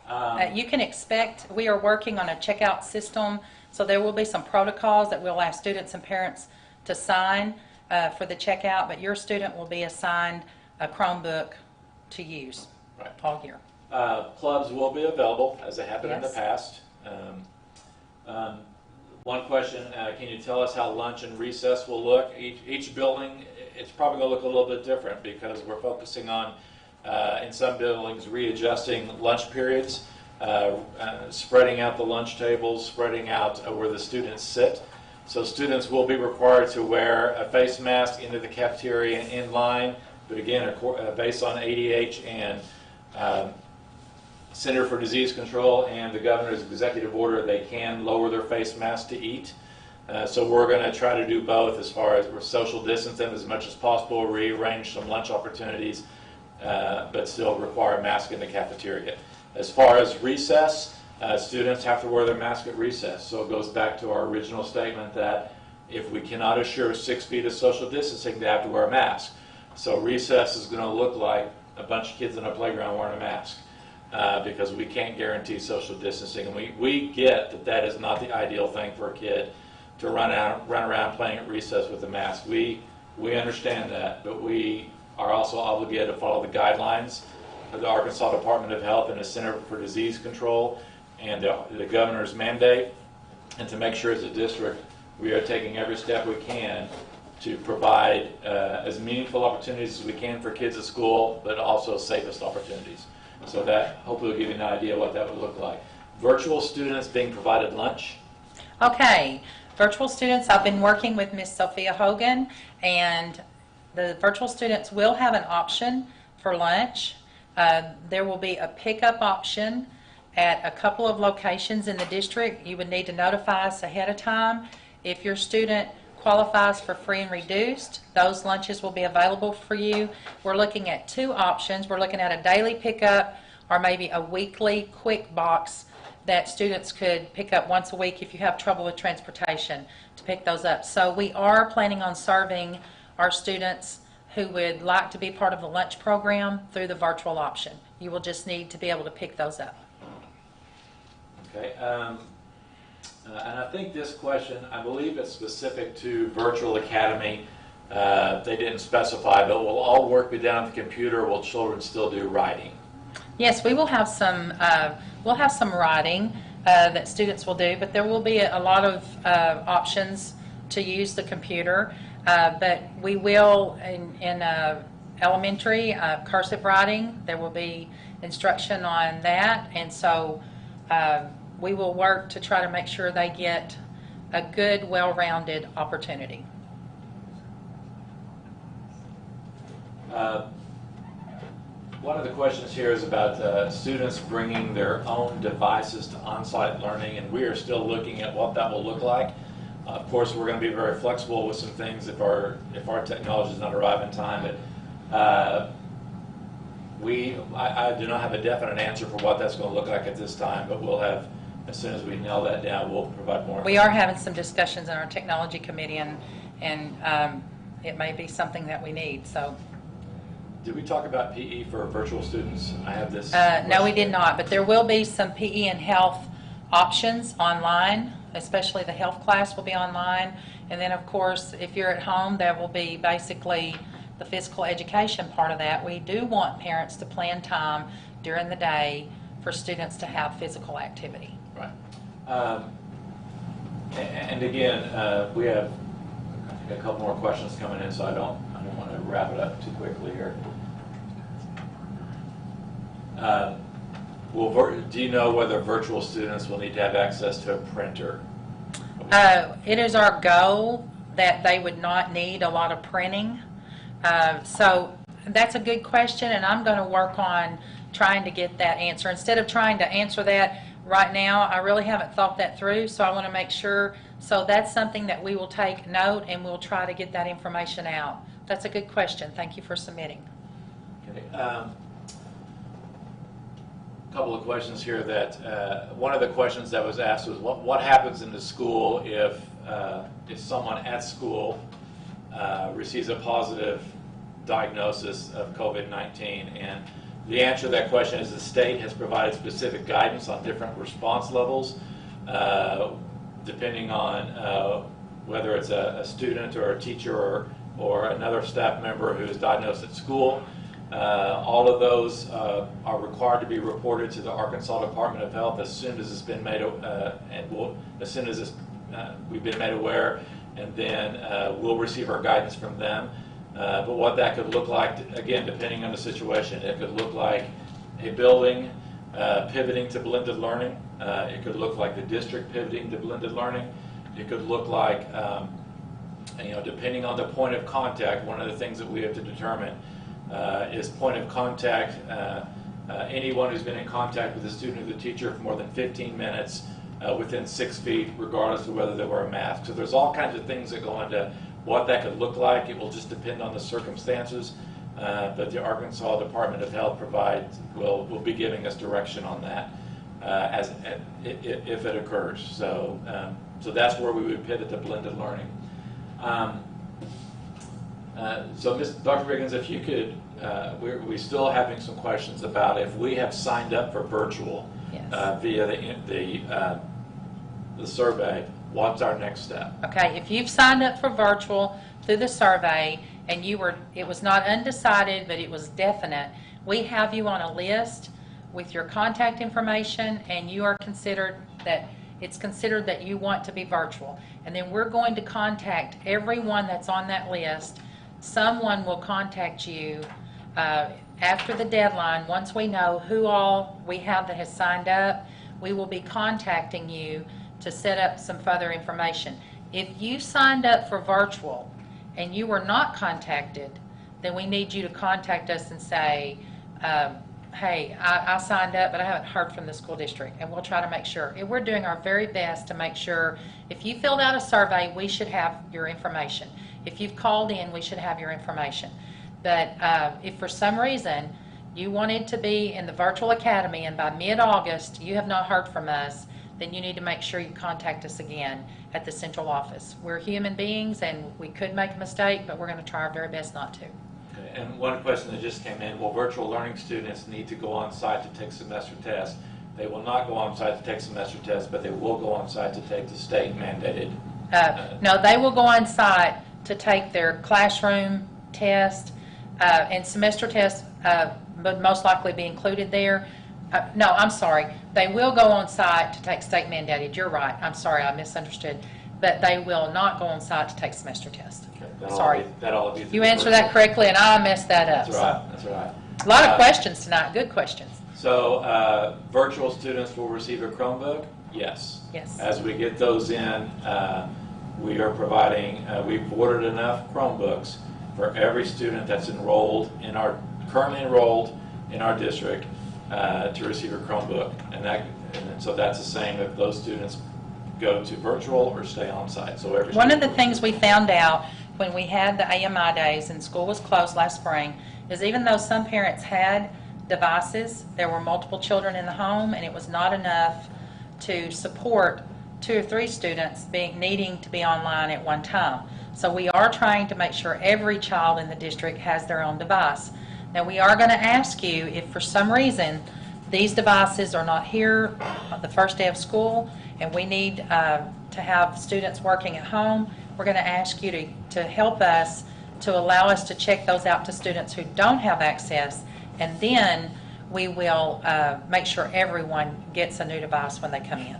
Yeah. You can expect, we are working on a checkout system, so there will be some protocols that we'll ask students and parents to sign for the checkout, but your student will be assigned a Chromebook to use all year. Clubs will be available, as they have been in the Yes. past. One question, can you tell us how lunch and recess will look? Each building, it's probably going to look a little bit different because we're focusing on, in some buildings, readjusting lunch periods, spreading out the lunch tables, spreading out where the students sit. So students will be required to wear a face mask into the cafeteria and in line, but again, based on ADH and Center for Disease Control and the governor's executive order, they can lower their face mask to eat. So we're going to try to do both as far as we're social distancing as much as possible, rearrange some lunch opportunities, but still require a mask in the cafeteria. As far as recess, students have to wear their mask at recess. So it goes back to our original statement that if we cannot assure 6 feet of social distancing, they have to wear a mask. So recess is going to look like a bunch of kids in a playground wearing a mask. Because we can't guarantee social distancing, and we get that that is not the ideal thing for a kid to run around playing at recess with a mask. We understand that, but we are also obligated to follow the guidelines of the Arkansas Department of Health and the Center for Disease Control and the governor's mandate, and to make sure as a district we are taking every step we can to provide as meaningful opportunities as we can for kids at school, but also safest opportunities. So that hopefully will give you an idea what that would look like. Virtual students being provided lunch. Okay, virtual students, I've been working with Miss Sophia Hogan, and the virtual students will have an option for lunch. There will be a pickup option at a couple of locations in the district. You would need to notify us ahead of time. If your student qualifies for free and reduced, those lunches will be available for you. We're looking at 2 options. We're looking at a daily pickup or maybe a weekly quick box that students could pick up once a week if you have trouble with transportation to pick those up. So we are planning on serving our students who would like to be part of the lunch program through the virtual option. You will just need to be able to pick those up. Okay. And I think this question, I believe it's specific to Virtual Academy. They didn't specify, but will all work be done on the computer, or will children still do writing? Yes, we will have some. We'll have some writing that students will do, but there will be a lot of options to use the computer. But we will in elementary cursive writing. There will be instruction on that, and so. We will work to try to make sure they get a good, well-rounded opportunity. One of the questions here is about students bringing their own devices to on-site learning, and we are still looking at what that will look like. Of course, we're going to be very flexible with some things if our technology does not arrive in time, but I do not have a definite answer for what that's going to look like at this time, but we'll have, as soon as we nail that down, we'll provide more. We are having some discussions in our technology committee, and it may be something that we need. So, did we talk about PE for virtual students? I have this. No, we did not, but there will be some PE and health options online, especially the health class will be online. And then, of course, if you're at home, there will be basically the physical education part of that. We do want parents to plan time during the day for students to have physical activity. Right. And again, we have a couple more questions coming in, so I don't want to wrap it up too quickly here. Do you know whether virtual students will need to have access to a printer? It is our goal that they would not need a lot of printing. So that's a good question, and I'm going to work on trying to get that answer. Instead of trying to answer that right now, I really haven't thought that through, so I want to make sure. So that's something that we will take note, and we'll try to get that information out. That's a good question. Thank you for submitting. Okay. Couple of questions here that one of the questions that was asked was what happens in the school if someone at school receives a positive diagnosis of COVID-19, and the answer to that question is the state has provided specific guidance on different response levels depending on whether it's a student or a teacher or another staff member who is diagnosed at school. All of those are required to be reported to the Arkansas Department of Health as soon as it's been made, as soon as it's we've been made aware, and then we'll receive our guidance from them. But what that could look like, again, depending on the situation, it could look like a building pivoting to blended learning. It could look like the district pivoting to blended learning. It could look like, depending on the point of contact, one of the things that we have to determine is point of contact. Anyone who's been in contact with a student or the teacher for more than 15 minutes within 6 feet, regardless of whether they wear a mask. So there's all kinds of things that go into what that could look like. It will just depend on the circumstances. But the Arkansas Department of Health will be giving us direction on that if it occurs. So that's where we would pivot to blended learning. So Dr. Riggins, if you could, we're still having some questions about if we have signed up for virtual via the survey, what's our next step? Okay, if you've signed up for virtual through the survey and it was not undecided, but it was definite, we have you on a list with your contact information, and you are it's considered that you want to be virtual. And then we're going to contact everyone that's on that list. Someone will contact you after the deadline. Once we know who all we have that has signed up, we will be contacting you to set up some further information. If you signed up for virtual and you were not contacted, then we need you to contact us and say, hey, I signed up, but I haven't heard from the school district, and we'll try to make sure. And we're doing our very best to make sure if you filled out a survey, we should have your information. If you've called in, we should have your information. But if for some reason you wanted to be in the virtual academy and by mid-August you have not heard from us, then you need to make sure you contact us again at the central office. We're human beings and we could make a mistake, but we're going to try our very best not to. Okay. And one question that just came in, will virtual learning students need to go on site to take semester tests? They will not go on site to take semester tests, but they will go on site to take the state mandated. No, they will go on site to take their classroom test, and semester tests would most likely be included there. No, I'm sorry. They will go on site to take state mandated. You're right. I'm sorry, I misunderstood. But they will not go on site to take semester tests. Okay. Sorry. That'll be you answered that correctly, and I messed that up. That's right. That's right. A lot of questions tonight. Good questions. So virtual students will receive a Chromebook? Yes. Yes. As we get those in, we are providing, we've ordered enough Chromebooks for every student that's currently enrolled in our district to receive a Chromebook. And so that's the same if those students go to virtual or stay on site. So one of the things we found out when we had the AMI days and school was closed last spring is even though some parents had devices, there were multiple children in the home, and it was not enough to support 2 or 3 students needing to be online at one time. So we are trying to make sure every child in the district has their own device. Now we are going to ask you if for some reason these devices are not here on the first day of school and we need to have students working at home, we're going to ask you to help us to allow us to check those out to students who don't have access, and then we will make sure everyone gets a new device when they come in.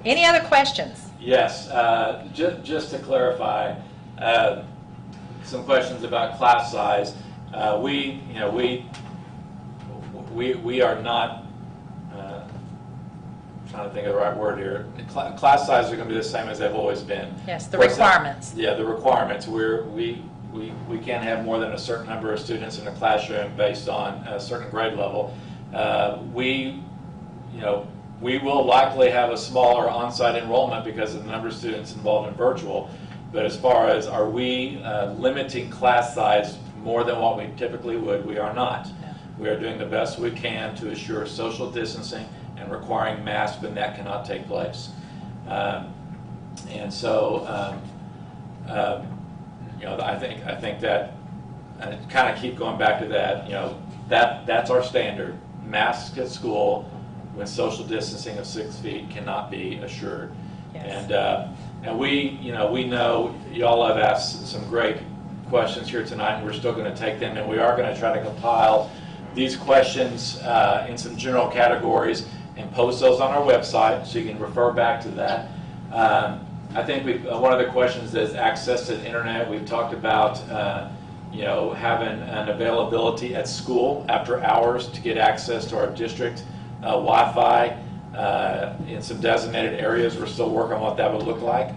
Any other questions? Yes, just to clarify, some questions about class size. We are not, trying to think of the right word here. Class sizes are going to be the same as they've always been. Yes, the requirements. Yeah, the requirements. We can't have more than a certain number of students in a classroom based on a certain grade level. We will likely have a smaller on-site enrollment because of the number of students involved in virtual. But as far as are we limiting class size more than what we typically would, we are not. We are doing the best we can to assure social distancing and requiring masks when that cannot take place. And so, I think that, and kind of keep going back to that, that's our standard. Masks at school when social distancing of 6 feet cannot be assured. Yes. And we know y'all have asked some great questions here tonight, and we're still going to take them, and we are going to try to compile these questions in some general categories and post those on our website so you can refer back to that. I think one of the questions is access to the internet. We've talked about having an availability at school after hours to get access to our district Wi-Fi in some designated areas. We're still working on what that would look like.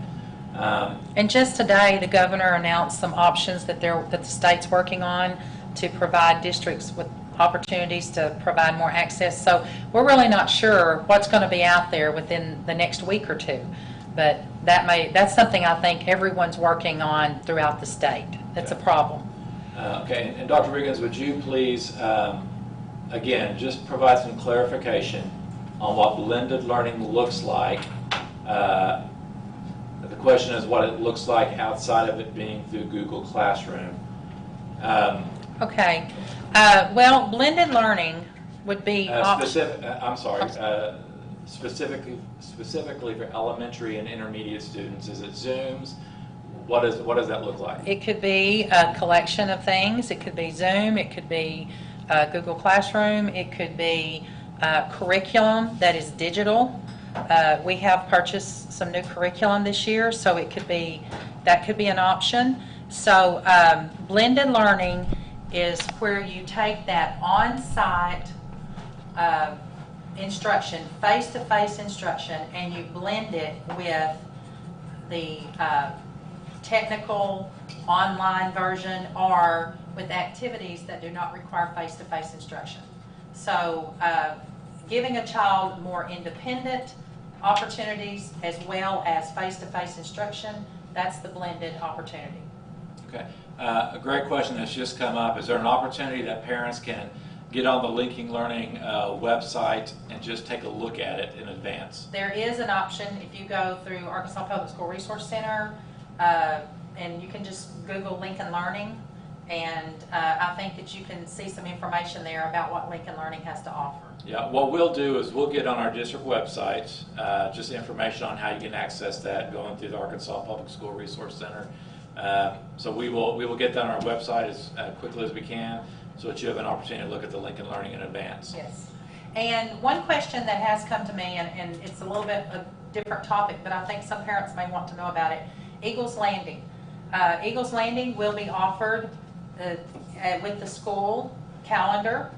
And just today, the governor announced some options that the state's working on to provide districts with opportunities to provide more access. So we're really not sure what's going to be out there within the next week or two. But that's something I think everyone's working on throughout the state. That's a problem. Okay, and Dr. Riggins, would you please, again, just provide some clarification on what blended learning looks like. The question is what it looks like outside of it being through Google Classroom. Okay. Well, blended learning would be specifically for elementary and intermediate students. Is it Zooms? What does that look like? It could be a collection of things. It could be Zoom. It could be Google Classroom. It could be curriculum that is digital. We have purchased some new curriculum this year, so that could be an option. So blended learning is where you take that on-site instruction, face-to-face instruction, and you blend it with the technical online version or with activities that do not require face-to-face instruction. So giving a child more independent opportunities as well as face-to-face instruction, that's the blended opportunity. Okay. A great question that's just come up. Is there an opportunity that parents can get on the Linking Learning website and just take a look at it in advance? There is an option if you go through Arkansas Public School Resource Center, and you can just Google Lincoln Learning, and I think that you can see some information there about what Lincoln Learning has to offer. Yeah, what we'll do is we'll get on our district website just information on how you can access that going through the Arkansas Public School Resource Center. So we will get that on our website as quickly as we can so that you have an opportunity to look at the Lincoln Learning in advance. Yes. And one question that has come to me, and it's a little bit a different topic, but I think some parents may want to know about it, Eagles Landing. Eagles Landing will be offered with the school calendar,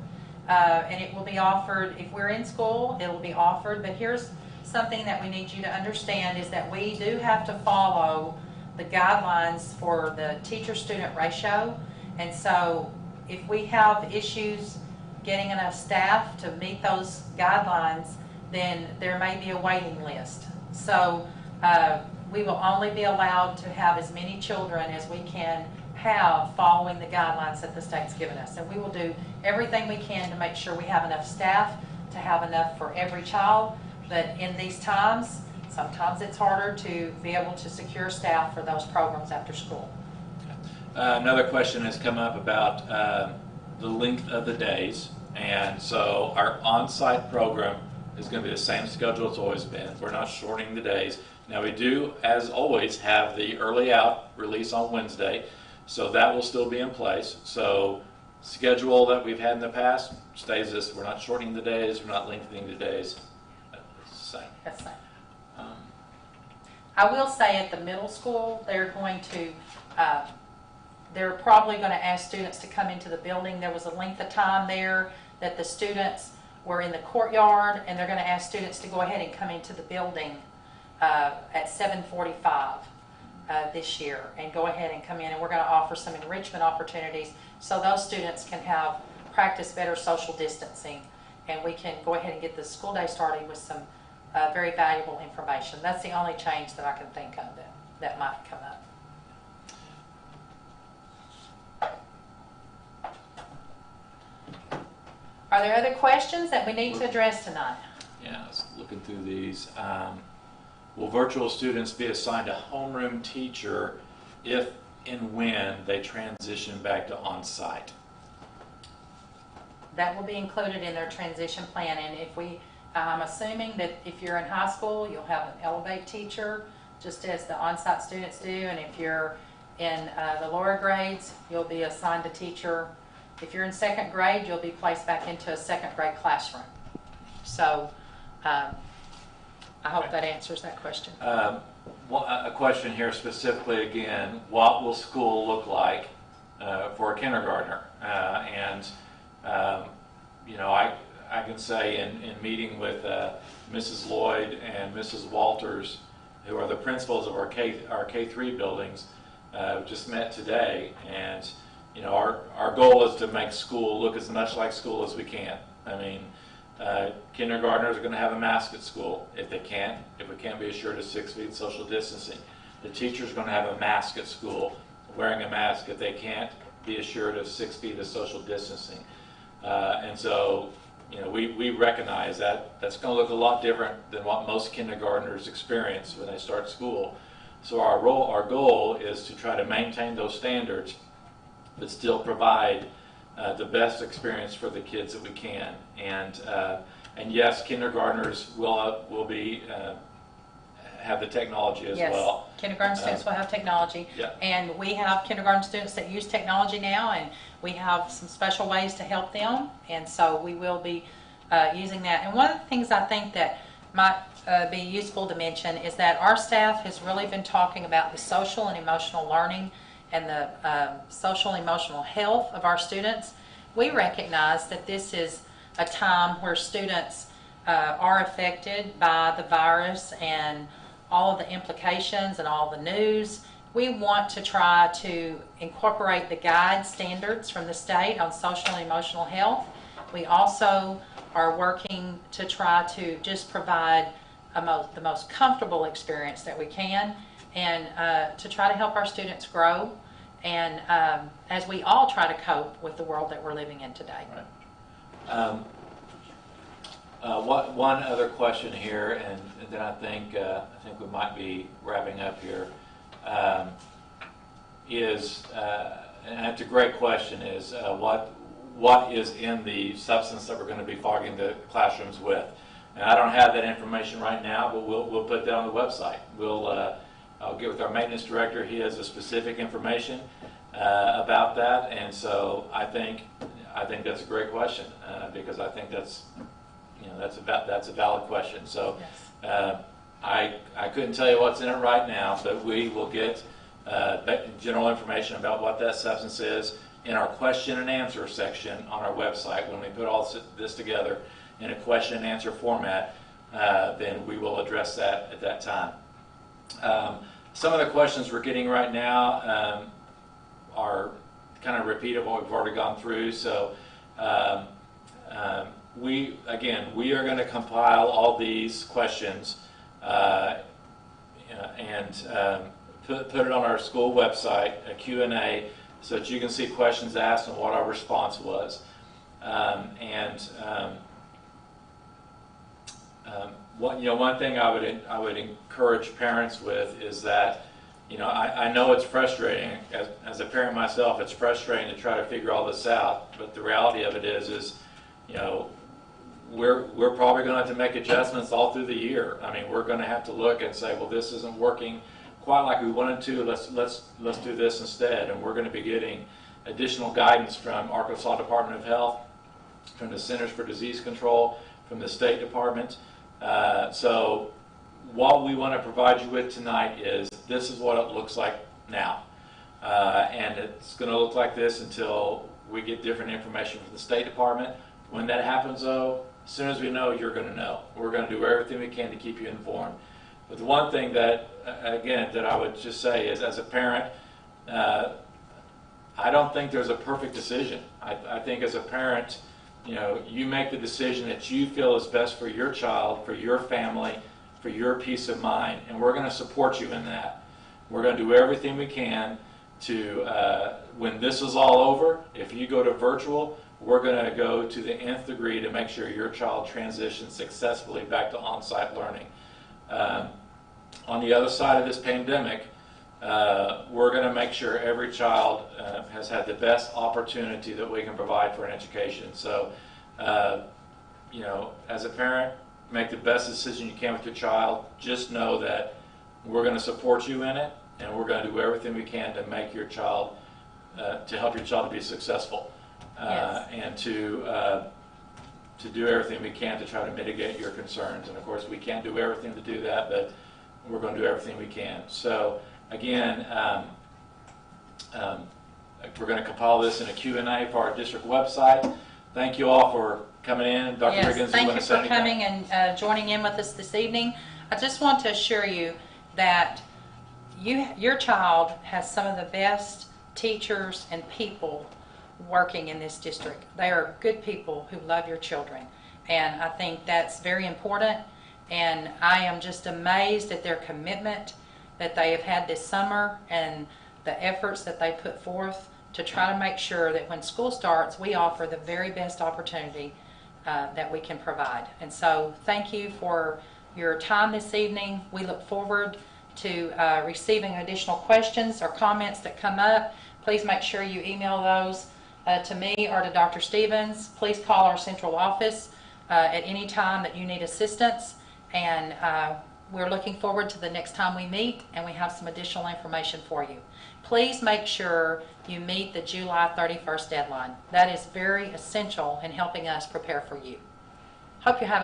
and it will be offered, if we're in school, it will be offered, but here's something that we need you to understand is that we do have to follow the guidelines for the teacher-student ratio, and so if we have issues getting enough staff to meet those guidelines, then there may be a waiting list. So we will only be allowed to have as many children as we can have following the guidelines that the state's given us. And we will do everything we can to make sure we have enough staff to have enough for every child. But in these times, sometimes it's harder to be able to secure staff for those programs after school. Another question has come up about the length of the days. And so our on-site program is going to be the same schedule it's always been. We're not shortening the days. Now we do, as always, have the early out release on Wednesday. So that will still be in place. So schedule that we've had in the past stays this. We're not shortening the days. We're not lengthening the days. It's the same. That's the same. I will say at the middle school, they're probably going to ask students to come into the building. There was a length of time there that the students were in the courtyard, and they're going to ask students to go ahead and come into the building at 7:45 this year and go ahead and come in, and we're going to offer some enrichment opportunities so those students can practice better social distancing, and we can go ahead and get the school day started with some very valuable information. That's the only change that I can think of that might come up. Are there other questions that we need to address tonight? Yeah, I was looking through these. Will virtual students be assigned a homeroom teacher if and when they transition back to on-site? That will be included in their transition plan, and I'm assuming that if you're in high school, you'll have an Elevate teacher, just as the on-site students do, and if you're in the lower grades, you'll be assigned a teacher. If you're in second grade, you'll be placed back into a second grade classroom. So I hope that answers that question. A question here specifically again, what will school look like for a kindergartner? You know, I can say in meeting with Mrs. Lloyd and Mrs. Walters, who are the principals of our K-3 buildings, just met today, and you know, our goal is to make school look as much like school as we can. I mean, kindergartners are going to have a mask at school if we can't be assured of 6 feet social distancing. The teachers are going to have a mask at school, wearing a mask if they can't be assured of 6 feet of social distancing. And so, you know, we recognize that that's going to look a lot different than what most kindergartners experience when they start school. So our goal is to try to maintain those standards, but still provide the best experience for the kids that we can. And yes, kindergartners will be have the technology as well. Yes, kindergarten students will have technology. Yeah. And we have kindergarten students that use technology now, and we have some special ways to help them, and so we will be using that. And one of the things I think that might be useful to mention is that our staff has really been talking about the social and emotional learning and the social and emotional health of our students. We recognize that this is a time where students are affected by the virus and all of the implications and all the news. We want to try to incorporate the guide standards from the state on social and emotional health. We also are working to try to just provide the most comfortable experience that we can, and to try to help our students grow, and as we all try to cope with the world that we're living in today. Right. One other question here, and then I think we might be wrapping up here. And it's a great question, is what is in the substance that we're going to be fogging the classrooms with? And I don't have that information right now, but we'll put that on the website. I'll get with our maintenance director. He has the specific information about that, and so I think that's a great question, because I think that's a valid question. So Yes. I couldn't tell you what's in it right now, but we will get general information about what that substance is in our question and answer section on our website. When we put all this together in a question and answer format, then we will address that at that time. Some of the questions we're getting right now are kind of repeat of what we've already gone through. So we are going to compile all these questions and put it on our school website, a Q&A, so that you can see questions asked and what our response was. One thing I would encourage parents with is that, I know it's frustrating. As a parent myself, it's frustrating to try to figure all this out. But the reality of it is we're probably going to have to make adjustments all through the year. I mean, we're going to have to look and say, well, this isn't working quite like we wanted to. Let's do this instead. And we're going to be getting additional guidance from Arkansas Department of Health, from the Centers for Disease Control, from the State Department. So what we want to provide you with tonight is this is what it looks like now. And it's going to look like this until we get different information from the State Department. When that happens, though, as soon as we know, you're going to know. We're going to do everything we can to keep you informed. But the one thing that I would just say is, as a parent, I don't think there's a perfect decision. I think as a parent, you make the decision that you feel is best for your child, for your family, for your peace of mind, and we're going to support you in that. We're going to do everything we can to, when this is all over, if you go to virtual, we're going to go to the nth degree to make sure your child transitions successfully back to on-site learning. On the other side of this pandemic, we're going to make sure every child has had the best opportunity that we can provide for an education. So, as a parent, make the best decision you can with your child. Just know that we're going to support you in it, and we're going to do everything we can to make your child, to help your child to be successful, Yes. and to do everything we can to try to mitigate your concerns. And of course, we can't do everything to do that, but we're going to do everything we can. So again, we're going to compile this in a Q&A for our district website. Thank you all for coming in. Dr. Yes, Riggins, thank want you to say for anything? coming and joining in with us this evening. I just want to assure you that your child has some of the best teachers and people working in this district. They are good people who love your children, and I think that's very important. And I am just amazed at their commitment that they have had this summer and the efforts that they put forth to try to make sure that when school starts, we offer the very best opportunity that we can provide. And so thank you for your time this evening. We look forward to receiving additional questions or comments that come up. Please make sure you email those to me or to Dr. Stevens. Please call our central office at any time that you need assistance. And we're looking forward to the next time we meet, and we have some additional information for you. Please make sure you meet the July 31st deadline. That is very essential in helping us prepare for you. Hope you have